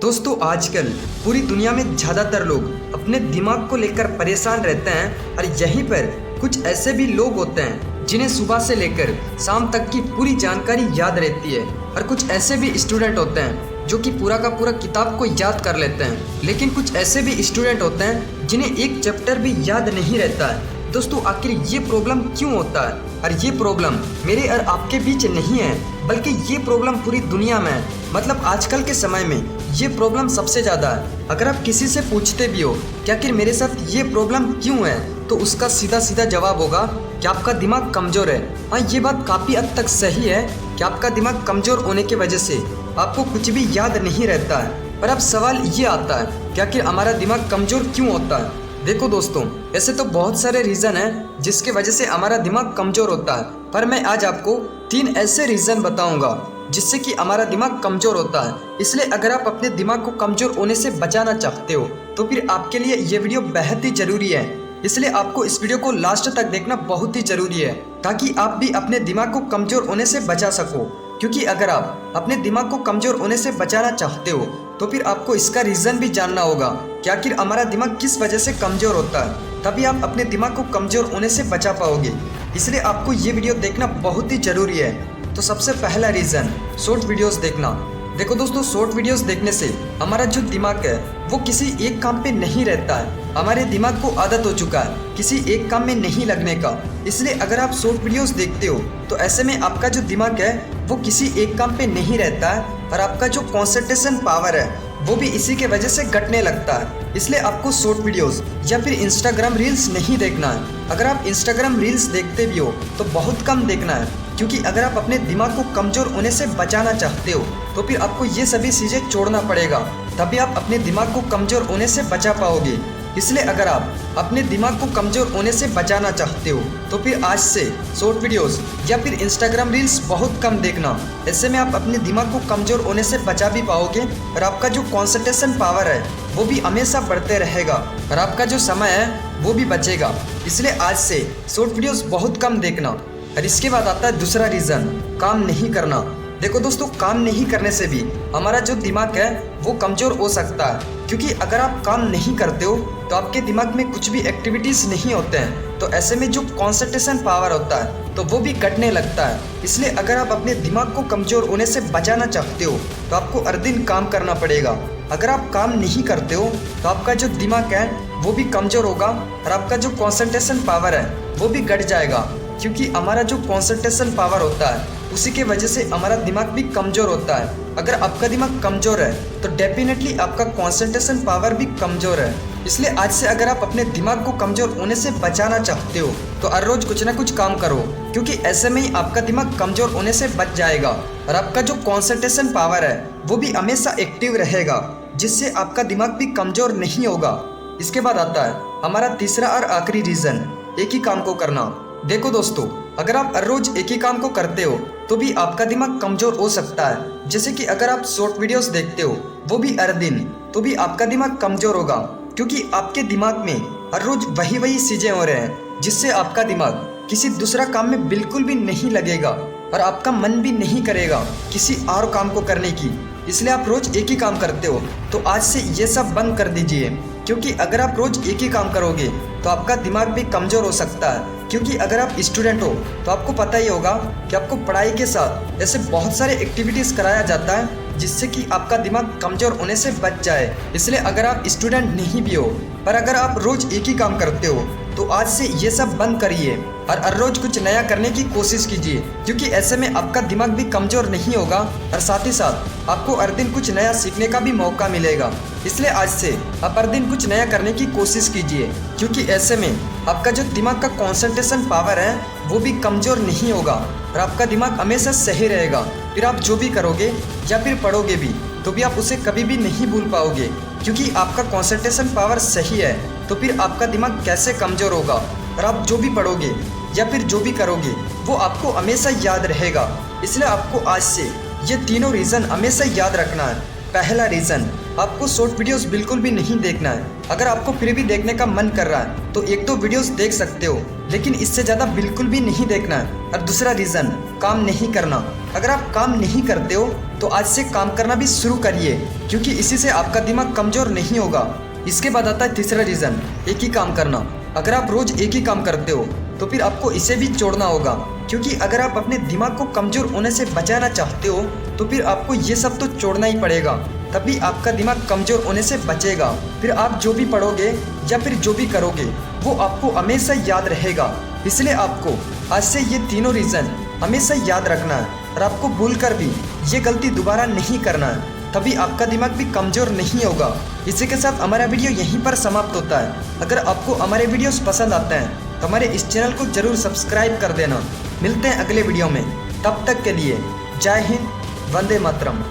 दोस्तों आजकल पूरी दुनिया में ज़्यादातर लोग अपने दिमाग को लेकर परेशान रहते हैं और यहीं पर कुछ ऐसे भी लोग होते हैं जिन्हें सुबह से लेकर शाम तक की पूरी जानकारी याद रहती है और कुछ ऐसे भी स्टूडेंट होते हैं जो कि पूरा का पूरा किताब को याद कर लेते हैं। लेकिन कुछ ऐसे भी स्टूडेंट होते हैं जिन्हें एक चैप्टर भी याद नहीं रहता है। दोस्तों आखिर ये प्रॉब्लम क्यों होता है? और ये प्रॉब्लम मेरे और आपके बीच नहीं है बल्कि ये प्रॉब्लम पूरी दुनिया में है। मतलब आजकल के समय में ये प्रॉब्लम सबसे ज़्यादा है। अगर आप किसी से पूछते भी हो कि आखिर मेरे साथ ये प्रॉब्लम क्यों है, तो उसका सीधा सीधा जवाब होगा कि आपका दिमाग कमज़ोर है। हाँ, ये बात काफ़ी हद तक सही है कि आपका दिमाग कमज़ोर होने की वजह से आपको कुछ भी याद नहीं रहता है। पर अब सवाल ये आता है कि आखिर हमारा दिमाग कमज़ोर क्यों होता है? देखो दोस्तों, ऐसे तो बहुत सारे रीज़न हैं जिसकी वजह से हमारा दिमाग कमज़ोर होता है, पर मैं आज आपको 3 ऐसे रीज़न बताऊंगा जिससे कि हमारा दिमाग कमज़ोर होता है। इसलिए अगर आप अपने दिमाग को कमज़ोर होने से बचाना चाहते हो तो फिर आपके लिए ये वीडियो बेहद ही ज़रूरी है। इसलिए आपको इस वीडियो को लास्ट तक देखना बहुत ही ज़रूरी है ताकि आप भी अपने दिमाग को कमज़ोर होने से बचा सको। क्योंकि अगर आप अपने दिमाग को कमज़ोर होने से बचाना चाहते हो तो फिर आपको इसका रीज़न भी जानना होगा कि आखिर हमारा दिमाग किस वजह से कमज़ोर होता है, तभी आप अपने दिमाग को कमज़ोर होने से बचा पाओगे। इसलिए आपको ये वीडियो देखना बहुत ही ज़रूरी है। तो सबसे पहला रीज़न, शॉर्ट वीडियोस देखना। देखो दोस्तों, शॉर्ट वीडियोस देखने से हमारा जो दिमाग है वो किसी एक काम पे नहीं रहता है। हमारे दिमाग को आदत हो चुका है किसी एक काम में नहीं लगने का। इसलिए अगर आप शॉर्ट वीडियोस देखते हो तो ऐसे में आपका जो दिमाग है वो किसी एक काम पे नहीं रहता है और आपका जो कंसंट्रेशन पावर है वो भी इसी के वजह से घटने लगता है। इसलिए आपको शॉर्ट वीडियोस या फिर इंस्टाग्राम रील्स नहीं देखना है। अगर आप इंस्टाग्राम रील्स देखते भी हो तो बहुत कम देखना है, क्योंकि अगर आप अपने दिमाग को कमज़ोर होने से बचाना चाहते हो तो फिर आपको ये सभी चीज़ें छोड़ना पड़ेगा, तभी आप अपने दिमाग को कमज़ोर होने से बचा पाओगे। इसलिए अगर आप अपने दिमाग को कमज़ोर होने से बचाना चाहते हो तो फिर आज से शॉर्ट वीडियोस या फिर इंस्टाग्राम रील्स बहुत कम देखना। ऐसे में आप अपने दिमाग को कमज़ोर होने से बचा भी पाओगे और आपका जो कंसंट्रेशन पावर है वो भी हमेशा बढ़ते रहेगा और आपका जो समय है वो भी बचेगा। इसलिए आज से शॉर्ट वीडियोस बहुत कम देखना। और इसके बाद आता है दूसरा रीज़न, काम नहीं करना। देखो दोस्तों, काम नहीं करने से भी हमारा जो दिमाग है वो कमज़ोर हो सकता है, क्योंकि अगर आप काम नहीं करते हो तो आपके दिमाग में कुछ भी एक्टिविटीज़ नहीं होते हैं, तो ऐसे में जो कंसंट्रेशन पावर होता है तो वो भी घटने लगता है। इसलिए अगर आप अपने दिमाग को कमज़ोर होने से बचाना चाहते हो तो आपको हर दिन काम करना पड़ेगा। अगर आप काम नहीं करते हो तो आपका जो दिमाग है वो भी कमज़ोर होगा और आपका जो कंसंट्रेशन पावर है वो भी घट जाएगा, क्योंकि हमारा जो कंसंट्रेशन पावर होता है उसी के वजह से हमारा दिमाग भी कमज़ोर होता है। अगर आपका दिमाग कमज़ोर है तो डेफिनेटली आपका कंसंट्रेशन पावर भी कमज़ोर है। इसलिए आज से अगर आप अपने दिमाग को कमज़ोर होने से बचाना चाहते हो तो हर रोज़ कुछ ना कुछ काम करो, क्योंकि ऐसे में ही आपका दिमाग कमज़ोर होने से बच जाएगा और आपका जो कंसंट्रेशन पावर है वो भी हमेशा एक्टिव रहेगा, जिससे आपका दिमाग भी कमज़ोर नहीं होगा। इसके बाद आता है हमारा तीसरा और आखिरी रीज़न, एक ही काम को करना। देखो दोस्तों, अगर आप हर रोज एक ही काम को करते हो तो भी आपका दिमाग कमज़ोर हो सकता है। जैसे कि अगर आप शॉर्ट वीडियोस देखते हो वो भी हर दिन, तो भी आपका दिमाग कमज़ोर होगा, क्योंकि आपके दिमाग में हर रोज वही चीज़ें हो रहे हैं, जिससे आपका दिमाग किसी दूसरा काम में बिल्कुल भी नहीं लगेगा और आपका मन भी नहीं करेगा किसी और काम को करने की। इसलिए आप रोज एक ही काम करते हो तो आज से ये सब बंद कर दीजिए, क्योंकि अगर आप रोज एक ही काम करोगे तो आपका दिमाग भी कमज़ोर हो सकता है। क्योंकि अगर आप स्टूडेंट हो तो आपको पता ही होगा कि आपको पढ़ाई के साथ ऐसे बहुत सारे एक्टिविटीज़ कराया जाता है जिससे कि आपका दिमाग कमज़ोर होने से बच जाए। इसलिए अगर आप स्टूडेंट नहीं भी हो पर अगर आप रोज़ एक ही काम करते हो तो आज से ये सब बंद करिए और हर रोज़ कुछ नया करने की कोशिश कीजिए, क्योंकि ऐसे में आपका दिमाग भी कमज़ोर नहीं होगा और साथ ही साथ आपको हर दिन कुछ नया सीखने का भी मौका मिलेगा। इसलिए आज से आप हर दिन कुछ नया करने की कोशिश कीजिए, क्योंकि ऐसे में आपका जो दिमाग का कंसंट्रेशन पावर है वो भी कमज़ोर नहीं होगा और आपका दिमाग हमेशा सही रहेगा। फिर आप जो भी करोगे या फिर पढ़ोगे भी तो भी आप उसे कभी भी नहीं भूल पाओगे, क्योंकि आपका कंसंट्रेशन पावर सही है। तो फिर आपका दिमाग कैसे कमज़ोर होगा? और आप जो भी पढ़ोगे या फिर जो भी करोगे वो आपको हमेशा याद रहेगा। इसलिए आपको आज से ये तीनों रीज़न हमेशा याद रखना है। पहला रीज़न, आपको शॉर्ट वीडियोस बिल्कुल भी नहीं देखना है। अगर आपको फिर भी देखने का मन कर रहा है तो 1-2 वीडियोस देख सकते हो, लेकिन इससे ज़्यादा बिल्कुल भी नहीं देखना है। और दूसरा रीज़न, काम नहीं करना। अगर आप काम नहीं करते हो तो आज से काम करना भी शुरू करिए, क्योंकि इसी से आपका दिमाग कमज़ोर नहीं होगा। इसके बाद आता है तीसरा रीज़न, एक ही काम करना। अगर आप रोज़ एक ही काम करते हो तो फिर आपको इसे भी छोड़ना होगा, क्योंकि अगर आप अपने दिमाग को कमज़ोर होने से बचाना चाहते हो तो फिर आपको ये सब तो छोड़ना ही पड़ेगा, तभी आपका दिमाग कमज़ोर होने से बचेगा। फिर आप जो भी पढ़ोगे या फिर जो भी करोगे वो आपको हमेशा याद रहेगा। इसलिए आपको आज से ये तीनों रीज़न हमेशा याद रखना है और आपको भूलकर भी ये गलती दोबारा नहीं करना है, तभी आपका दिमाग भी कमज़ोर नहीं होगा। इसी के साथ हमारा वीडियो यहीं पर समाप्त होता है। अगर आपको हमारे वीडियोस पसंद आते हैं तो हमारे इस चैनल को ज़रूर सब्सक्राइब कर देना। मिलते हैं अगले वीडियो में, तब तक के लिए जय हिंद, वंदे मातरम।